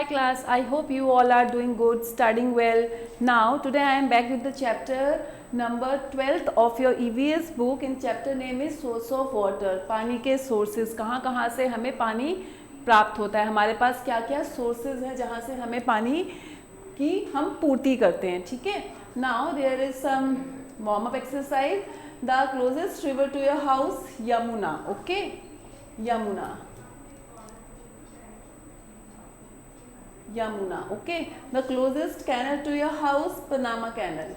Hi class, I hope you all are doing good, studying well. Now today I am back with the chapter number 12th of your EVS book. In chapter name is source of water. पानी के sources, कहाँ कहाँ से हमें पानी प्राप्त होता है, हमारे पास क्या क्या sources हैं जहाँ से हमें पानी की हम पूर्ति करते हैं. ठीक है. Now there is some warm up exercise. The closest river to your house, Yamuna. Okay, Yamuna. Yamuna. Okay. The closest canal to your house, Panama Canal.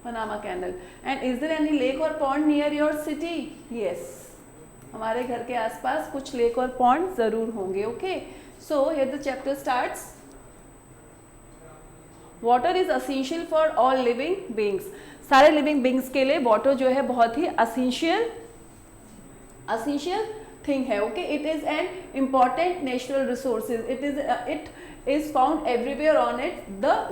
Panama Canal. And is there any lake or pond near your city? Yes. हमारे घर के आसपास कुछ lake और pond जरूर होंगे. Okay. So here the chapter starts. Water is essential for all living beings. सारे living beings के लिए वाटर जो है बहुत ही असेंशियल थिंग है. Okay. It is an important natural resources. It is found everywhere on it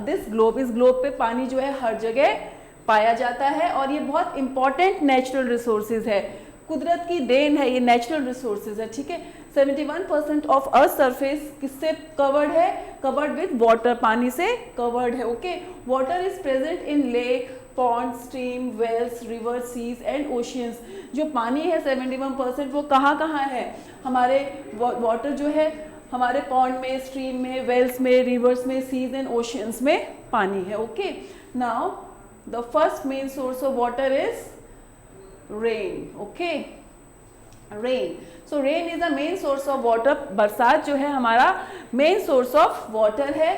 this globe. इस globe पे पानी जो है हर जगह पाया जाता है और ये बहुत इंपॉर्टेंट नेचुरल रिसोर्सेज है. कुदरत की देन है, ये नेचुरल रिसोर्सेज है. ठीक है. 71% ऑफ अर्थ सरफेस किससे कवर्ड है? Covered with water. पानी से कवर्ड है. Okay. Water is present in lake, pond, stream, wells, river, seas and oceans. जो पानी है 71% वो कहाँ कहाँ है? हमारे वाटर जो है हमारे पॉन्ड में, स्ट्रीम में, वेल्स में, रिवर्स में, सीज एंड ओशियंस में पानी है. Okay. Now the first main source of water is rain. Okay, rain. So rain is the main source of water. बरसात जो है हमारा main source of water है.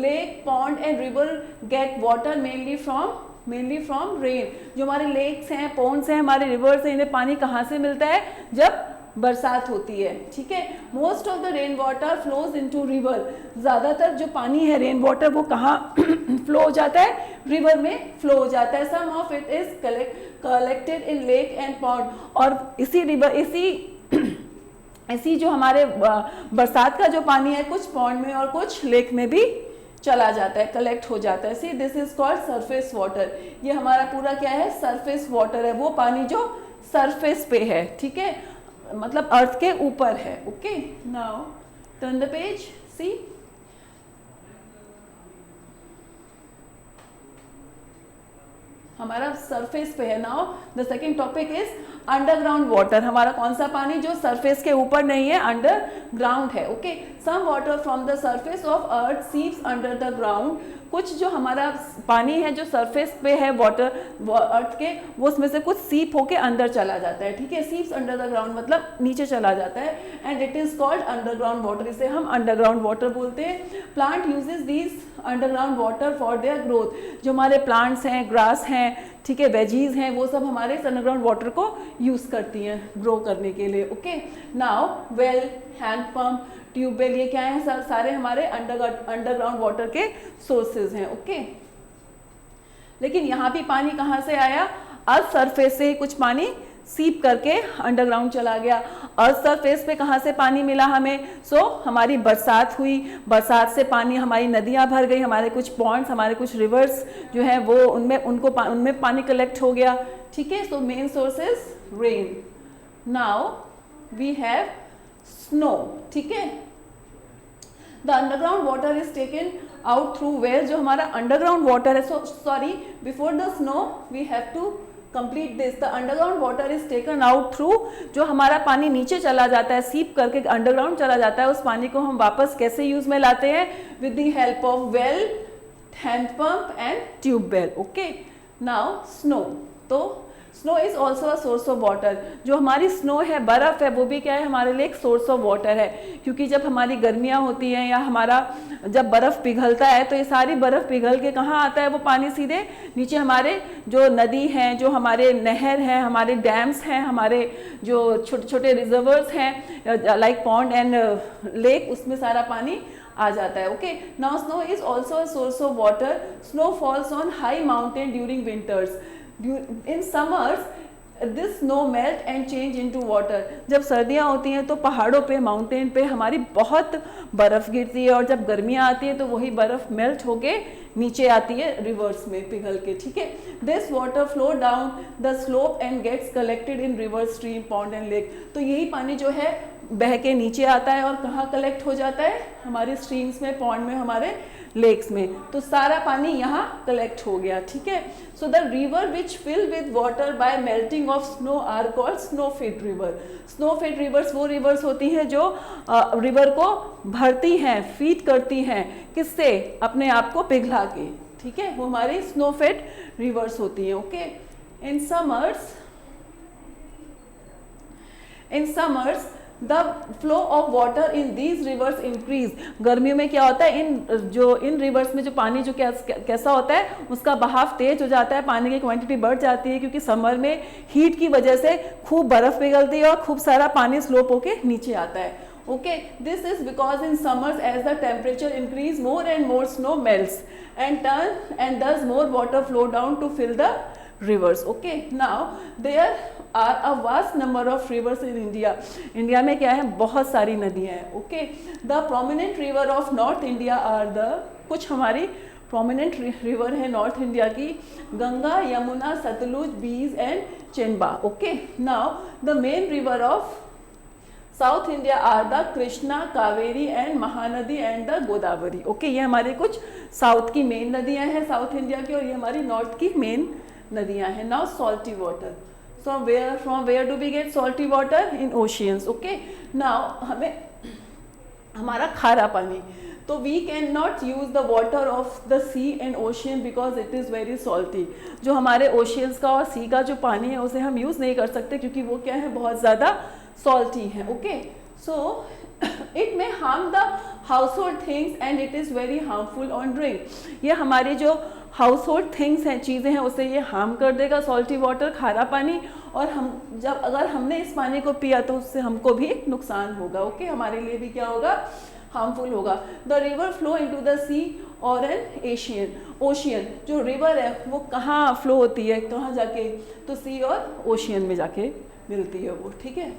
Lake, pond and river get water mainly from rain. जो हमारे lakes हैं, ponds हैं, हमारे rivers हैं, इन्हें पानी कहाँ से मिलता है? जब बरसात होती है. ठीक है. Most of the rain water flows into river. ज़्यादातर जो पानी है रेन वाटर वो कहाँ फ्लो हो जाता है? रिवर में फ्लो हो जाता है. Some of it is collected in lake and pond. और इसी रिवर इसी जो हमारे बरसात का जो पानी है कुछ पॉन्ड में और कुछ लेक में भी चला जाता है, कलेक्ट हो जाता है. See this is called surface water. ये हमारा पूरा क्या है? सरफेस वाटर है. वो पानी जो सरफेस पे है. ठीक है. मतलब अर्थ के ऊपर है. Okay. Now turn the page. See हमारा सरफेस पे है. Now the second topic is underground water. हमारा कौन सा पानी जो सरफेस के ऊपर नहीं है, अंडरग्राउंड है. Okay. Some water from the surface of earth seeps under the ground. कुछ जो हमारा पानी है जो सरफेस पे है वाटर अर्थ के, वो उसमें से कुछ सीप होके अंदर चला जाता है. ठीक है. सीप्स अंडर द ग्राउंड मतलब नीचे चला जाता है. And it is called underground water. इसे हम अंडरग्राउंड वाटर बोलते हैं. Plant uses these underground water for their growth. जो हमारे प्लांट्स हैं, ग्रास हैं, ठीक है, वेजीज हैं, वो सब हमारे अंडरग्राउंड वाटर को यूज करती हैं ग्रो करने के लिए. Okay. Now well, hand pump, tubewell, ये क्या है? सर सारे हमारे अंडरग्राउंड वाटर के सोर्सेज हैं. ओके. लेकिन यहाँ भी पानी कहाँ से आया? अर्थ सरफेस से ही कुछ पानी सीप करके अंडरग्राउंड चला गया. अर्थ सरफेस पे कहाँ से पानी मिला हमें? हमारी बरसात हुई, बरसात से पानी, हमारी नदियाँ भर गई, हमारे कुछ पॉन्ड्स, हमारे कुछ रिवर्स जो हैं वो उनमें पानी कलेक्ट हो गया. ठीक है. So main source is rain. Now we have snow. ठीक है. The underground water is taken out through well. जो हमारा अंडरग्राउंड वाटर है, sorry, before the snow we have to complete this. The underground water is taken out through. जो हमारा पानी नीचे चला जाता है, सीप करके अंडरग्राउंड चला जाता है, उस पानी को हम वापस कैसे यूज में लाते हैं? With the help of well, hand pump and tubewell. Okay. Now snow. तो snow is also a source of water. जो हमारी स्नो है, बर्फ है, वो भी क्या है? हमारे लिए एक सोर्स ऑफ वाटर है. क्योंकि जब हमारी गर्मियाँ होती हैं या हमारा जब बर्फ़ पिघलता है तो ये सारी बर्फ़ पिघल के कहाँ आता है? वो पानी सीधे नीचे हमारे जो नदी हैं, जो हमारे नहर हैं, हमारे डैम्स हैं, हमारे जो छोटे छोटे रिजर्वर्स हैं लाइक पॉन्ड एंड लेक, उसमें सारा पानी आ जाता है. Okay. Now snow is also a source of water. Snow falls on high mountain during winters. In summers this snow melt and change into water. जब सर्दियाँ होती हैं तो पहाड़ों पे, माउंटेन पे हमारी बहुत बर्फ़ गिरती है, और जब गर्मियाँ आती हैं तो वही बर्फ़ मेल्ट होके नीचे आती है रिवर्स में पिघल के, ठीक है। This water flow down the slope and gets collected in river, stream, pond and lake. तो यही पानी जो है बह के नीचे आता है और कहाँ कलेक्ट हो जाता है, हमारे स्ट्रीम्स में, पॉन्ड में, हमारे लेक्स में। तो सारा पानी यहाँ कलेक्ट हो गया, ठीक है। So the river which fill with water by melting of snow are called snow fed river. Snow fed rivers वो रिवर्स होती हैं जो रिवर को भरती हैं, फीड करती हैं, किससे, अपने आप को पिघला के, ठीक है, वो हमारी स्नो फिड रिवर्स होती हैं, okay. In summers the flow of water in these rivers increase. गर्मियों में क्या होता है, इन रिवर्स में जो पानी जो कैसा होता है, उसका बहाव तेज हो जाता है, पानी की क्वांटिटी बढ़ जाती है, क्योंकि समर में हीट की वजह से खूब बर्फ पिघलती है और खूब सारा पानी स्लोप होके नीचे आता है, okay. This is because in summers as the temperature increase more and more snow melts and thus more water flow down to fill the rivers, okay. Now there are a vast number of rivers in India. India में क्या है, बहुत सारी नदियाँ हैं, okay. The prominent river of North India are the, कुछ हमारी prominent river है नॉर्थ इंडिया की, Ganga, Yamuna, Sutlej, Beas and Chenab, okay. Now the main river of south India are the Krishna, Kaveri and Mahanadi and the Godavari, okay. ये हमारे कुछ साउथ की मेन नदियां हैं साउथ इंडिया की, और ये हमारी नॉर्थ की मेन नदियां हैं। Now salty water, from where do we get salty water, in oceans, okay. Now हमें हमारा खारा पानी, तो we can not use the water of the sea and ocean because it is very salty. जो हमारे oceans का और सी का जो पानी है उसे हम यूज़ नहीं कर सकते, क्योंकि वो क्या है, बहुत ज़्यादा सॉल्टी है, okay. So it may harm the house hold things and it is very harmful on drink. ये हमारी जो हाउस होल्ड थिंग्स हैं, चीज़ें हैं, उसे ये हार्म कर देगा सॉल्टी वाटर, खारा पानी। और अगर हमने इस पानी को पिया तो उससे हमको भी नुकसान होगा, ओके। हमारे लिए भी क्या होगा, हार्मफुल होगा। The river flow into the sea और एन ओशियन। जो रिवर है वो कहाँ फ्लो होती है, कहाँ जाके, तो सी और ओशियन में जाके मिलती है वो, ठीक है।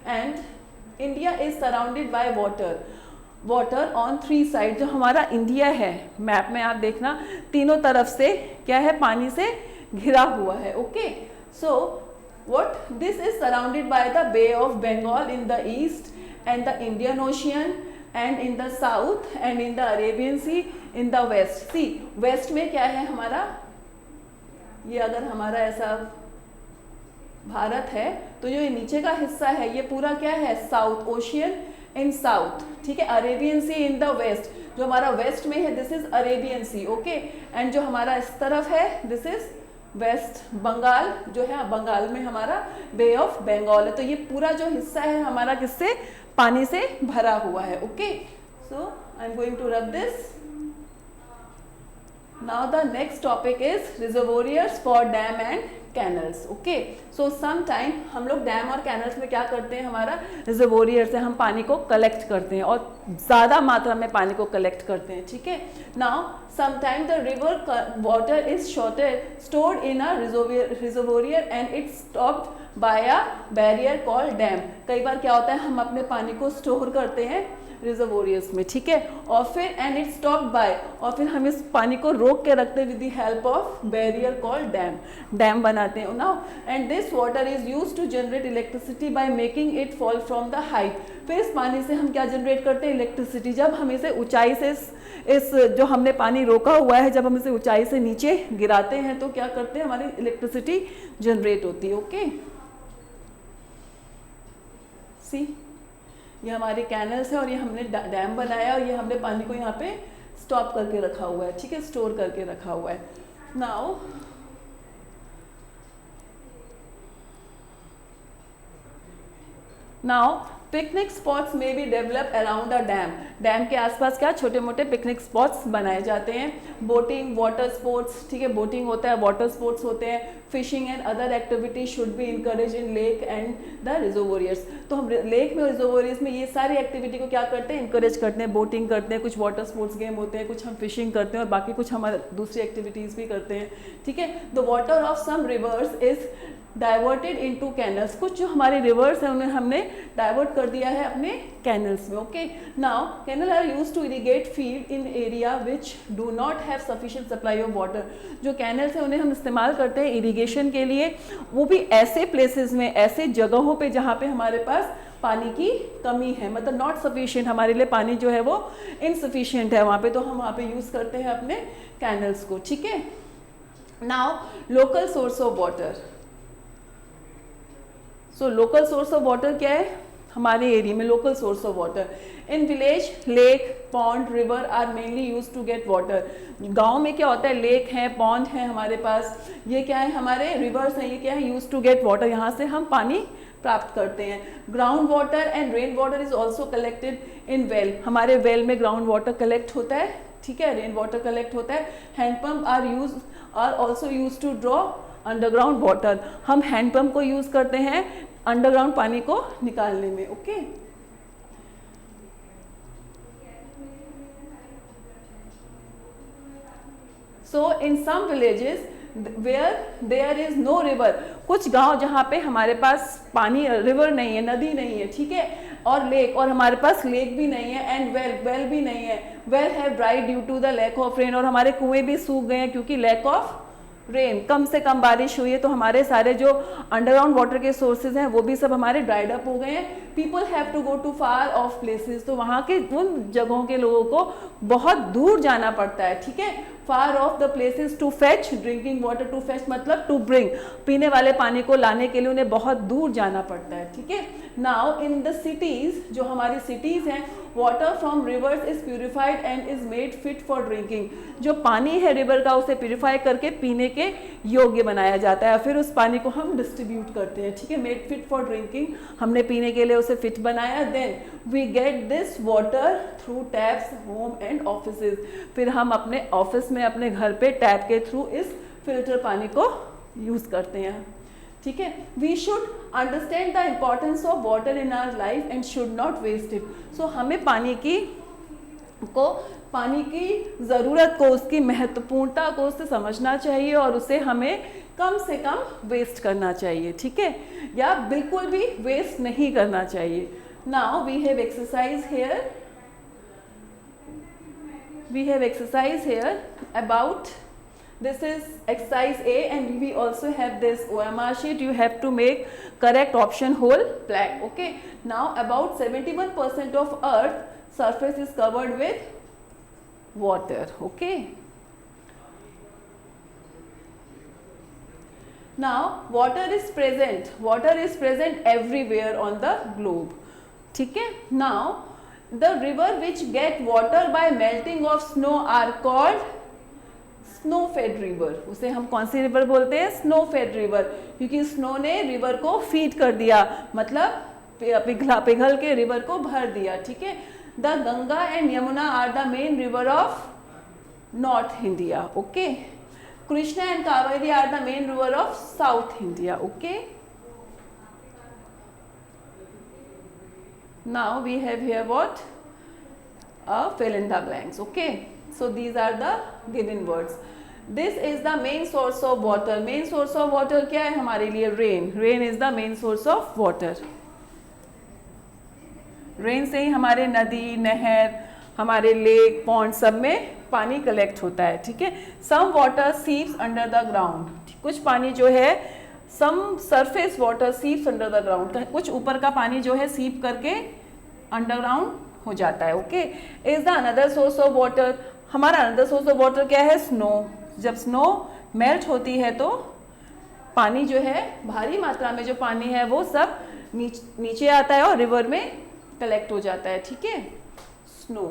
And India is surrounded by water on 3 side. जो हमारा इंडिया है, मैप में आप देखना, तीनों तरफ से क्या है, पानी से घिरा हुआ है, okay. So what this is surrounded by the bay of Bengal in the east and the Indian ocean and in the south and in the Arabian sea in the west. Sea west में क्या है हमारा, ये अगर हमारा ऐसा भारत है तो जो ये नीचे का हिस्सा है ये पूरा क्या है, साउथ, ओशियन इन साउथ, ठीक है। Arabian sea in the west, जो हमारा वेस्ट में है this is Arabian sea, okay. And जो हमारा इस तरफ है दिस इज वेस्ट बंगाल, जो है बंगाल में हमारा बे ऑफ बंगाल है। तो ये पूरा जो हिस्सा है हमारा किससे, पानी से भरा हुआ है, okay. So I am going to rub this. Now the next topic is reservoirs for dam and canals, okay. So some time हम लोग डैम और कैनल्स में क्या करते हैं, हमारा रिजर्वोयर से हम पानी को कलेक्ट करते हैं और ज़्यादा मात्रा में पानी को कलेक्ट करते हैं, ठीक है। Now some time the river water is stored in a reservoir and it's stopped by a barrier called dam. कई बार क्या होता है, हम अपने पानी को स्टोर करते हैं रिजर्वोयर्स में, ठीक है, और फिर एंड इट स्टॉप बाय, और फिर हम इस पानी को रोक के रखते हैं with the help of barrier called dam बनाते हैं now. And this water is used to generate electricity by making it fall from the height. फिर इस पानी से हम क्या जनरेट करते हैं, इलेक्ट्रिसिटी। जब हम इसे ऊंचाई से इस जो हमने पानी रोका हुआ है, जब हम इसे ऊंचाई से नीचे गिराते हैं तो क्या करते हैं, हमारी इलेक्ट्रिसिटी जनरेट होती है, ओके। सी ये हमारे कैनल्स है और ये हमने डैम बनाया और ये हमने पानी को यहाँ पे स्टॉप करके रखा हुआ है, ठीक है, स्टोर करके रखा हुआ है। नाउ पिकनिक स्पॉट्स में भी develop around a dam, dam के आसपास क्या छोटे मोटे पिकनिक स्पॉट्स बनाए जाते हैं। बोटिंग, वाटर स्पोर्ट्स, ठीक है, बोटिंग होता है, वाटर स्पोर्ट्स होते हैं। Fishing and other activities should be encourage in lake and the reservoirs. तो हम लेक में और रिजर्वोयर्स में ये सारी एक्टिविटी को क्या करते हैं, इंकरेज करते हैं। बोटिंग करते हैं, कुछ वाटर स्पोर्ट्स गेम होते हैं, कुछ हम फिशिंग करते हैं और बाकी कुछ हमारे दूसरी एक्टिविटीज़ भी करते हैं, ठीक है। The water of some rivers is diverted into canals, कुछ जो हमारे रिवर्स हैं उन्हें हमने डाइवर्ट कर दिया है अपने कैनल्स में, okay. Now canal are used to irrigate field in area which do not have sufficient supply of water. जो कैनल्स हैं उन्हें हम इस्तेमाल करते हैं इरिगेशन के लिए, वो भी ऐसे प्लेसेस में, ऐसे जगहों पे जहाँ पे हमारे पास पानी की कमी है, मतलब नॉट सफिशिएंट, हमारे लिए पानी जो है वो इनसफिशिएंट है वहाँ पे, तो हम वहाँ पे यूज़ करते हैं अपने कैनल्स को, ठीक है। Now local source of water. So local source of water क्या है हमारे एरिया में, local source of water in village lake pond river are mainly use to get water. गांव में क्या होता है, लेक है, पॉन्ड है हमारे पास, ये क्या है हमारे रिवर्स हैं, ये क्या है यूज टू गेट वाटर, यहाँ से हम पानी प्राप्त करते हैं। Ground water and rain water is also collected in well, हमारे वेल में ग्राउंड वाटर कलेक्ट होता है, ठीक है, रेन वाटर कलेक्ट होता है। Handpump are also use to draw underground water, हम हैंडपम्प को यूज करते हैं अंडरग्राउंड पानी को निकालने में, okay. So in some villages where there is no river, कुछ गांव जहाँ पे हमारे पास पानी, रिवर नहीं है, नदी नहीं है, ठीक है, और लेक, और हमारे पास लेक भी नहीं है, एंड वेल भी नहीं है। Well have dried due to the lack of rain, और हमारे कुएं भी सूख गए हैं क्योंकि लैक ऑफ रेन, कम से कम बारिश हुई है, तो हमारे सारे जो अंडरग्राउंड वाटर के सोर्सेज हैं वो भी सब हमारे ड्राइड अप हो गए हैं। People have to go to far of places, तो वहाँ के उन जगहों के लोगों को बहुत दूर जाना पड़ता है, ठीक है। Far of the places to fetch drinking water, to fetch मतलब टू ब्रिंग, पीने वाले पानी को लाने के लिए उन्हें बहुत दूर जाना पड़ता है, ठीक है। नाउ इन द सिटीज, जो हमारी सिटीज हैं, water from reverse is purified and is made fit for drinking, जो पानी है रिवर का उसे प्यूरिफाई करके पीने के योग्य बनाया जाता है, फिर उस पानी को हम डिस्ट्रीब्यूट करते हैं, ठीक है। मेड फिट फॉर ड्रिंकिंग, हमने पीने के लिए उसे फिट बनाया। Then we get this water through taps home and offices, फिर हम अपने ऑफिस में, अपने घर पे टैप के थ्रू इस फिल्टर पानी को यूज करते हैं, ठीक है। We should understand the importance of water in our life and should not waste it. So हमें पानी की ज़रूरत को, उसकी महत्वपूर्णता को उसे समझना चाहिए और उसे हमें कम से कम वेस्ट करना चाहिए, ठीक है, या बिल्कुल भी वेस्ट नहीं करना चाहिए। Now we have exercise here about, this is exercise A and we also have this OMR sheet, you have to make correct option whole blank, okay. Now about 71% of earth surface is covered with water, okay. Now water is present everywhere on the globe, ठीक है। Now the river which get water by melting of snow are called snow fed river, उसे हम कौन सी river बोलते हैं, snow fed river, क्योंकि snow ने river को फीड कर दिया, मतलब पिघल के रिवर को भर दिया, ठीक है। The Ganga and Yamuna are the main river of north India, okay. Krishna and Kaveri are the main river of south India, okay. Now we have here what, fill in the blanks, okay. So these are the given words. This is the main source of water. Main source of water क्या है हमारे लिए, rain. Rain is the main source of water. Rain से ही हमारे नदी, नहर, हमारे lake, pond सब में पानी कलेक्ट होता है, ठीक है। Some water seeps under the ground. कुछ पानी जो है, some surface water seeps under the ground. कुछ ऊपर का पानी जो है सीप करके अंडरग्राउंड हो जाता है, okay. Is the another source of water, हमारा अनदर सोर्स ऑफ वाटर क्या है, स्नो। जब स्नो मेल्ट होती है तो पानी जो है, भारी मात्रा में जो पानी है वो सब नीचे आता है और रिवर में कलेक्ट हो जाता है, ठीक है, snow.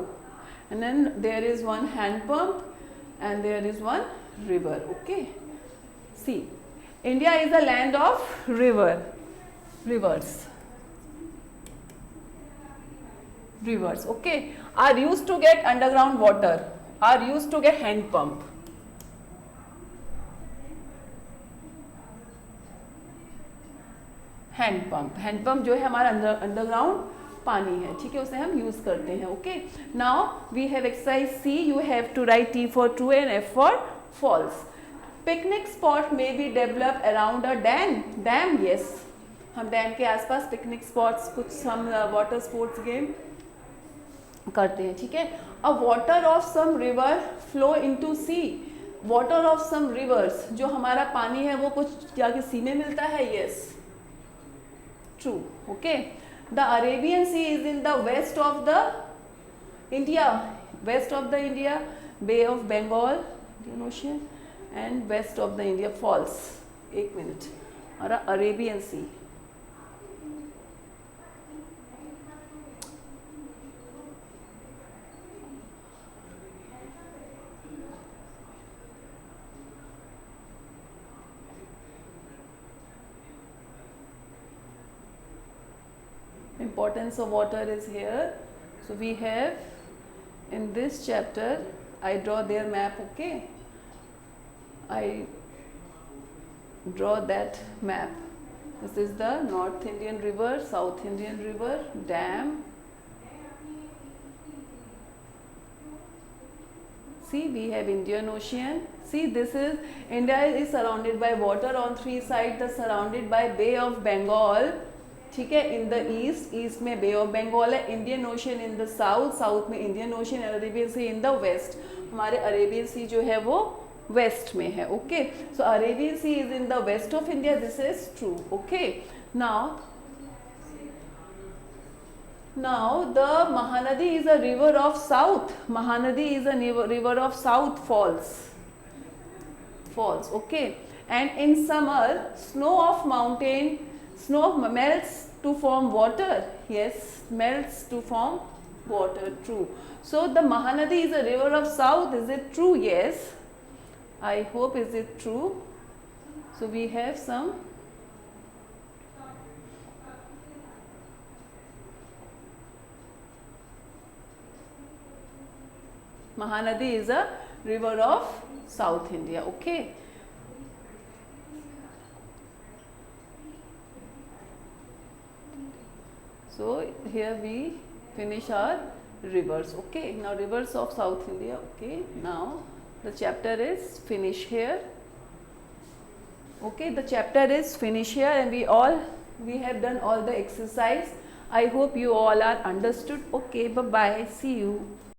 And then there is one hand pump and there is one river, okay. See, India is a land of rivers, rivers, okay, are used to get underground water, are used to get hand pump. Hand pump जो है हमारा underground पानी है, ठीक है, उसे हम use करते हैं. Okay, now we have exercise C. You have to write T for true and F for false. Picnic spot may be develop around a dam. Yes, हम डैम के आसपास पिकनिक स्पॉट्स, कुछ हम वाटर स्पोर्ट्स गेम करते हैं, ठीक है. A water of some river flow into sea. Water of some rivers, जो हमारा पानी है वो कुछ जाके सी में मिलता है. Yes, true. Okay, the Arabian Sea is in the west of the India, Bay of Bengal, Indian Ocean, and west of the India. False. एक मिनट, और Arabian Sea. Importance of water is here. So we have in this chapter, I draw their map. Okay, I draw that map. This is the North Indian River, South Indian River, dam. See, we have Indian Ocean. See, this is India is surrounded by water on three sides. The surrounded by Bay of Bengal. ठीक है, इन the east में बे of Bengal है. Indian ocean in the south में Indian ocean. Arabian sea in the west. हमारे Arabian sea जो है वो west में है. Okay, so Arabian sea is in the west of India. This is true. Okay, now the Mahanadi is a river of south. Mahanadi is a river of south. False. Okay, and in summer snow melts to form water. Yes, melts to form water. True. So the Mahanadi is a river of south. Is it true? Yes, I hope. Is it true? So we have some Mahanadi is a river of South India. Okay. So here we finish our rivers. Okay, now rivers of South India. Okay, now the chapter is finish here. Okay, the chapter is finish here, and we have done all the exercise. I hope you all are understood. Okay, bye bye, see you.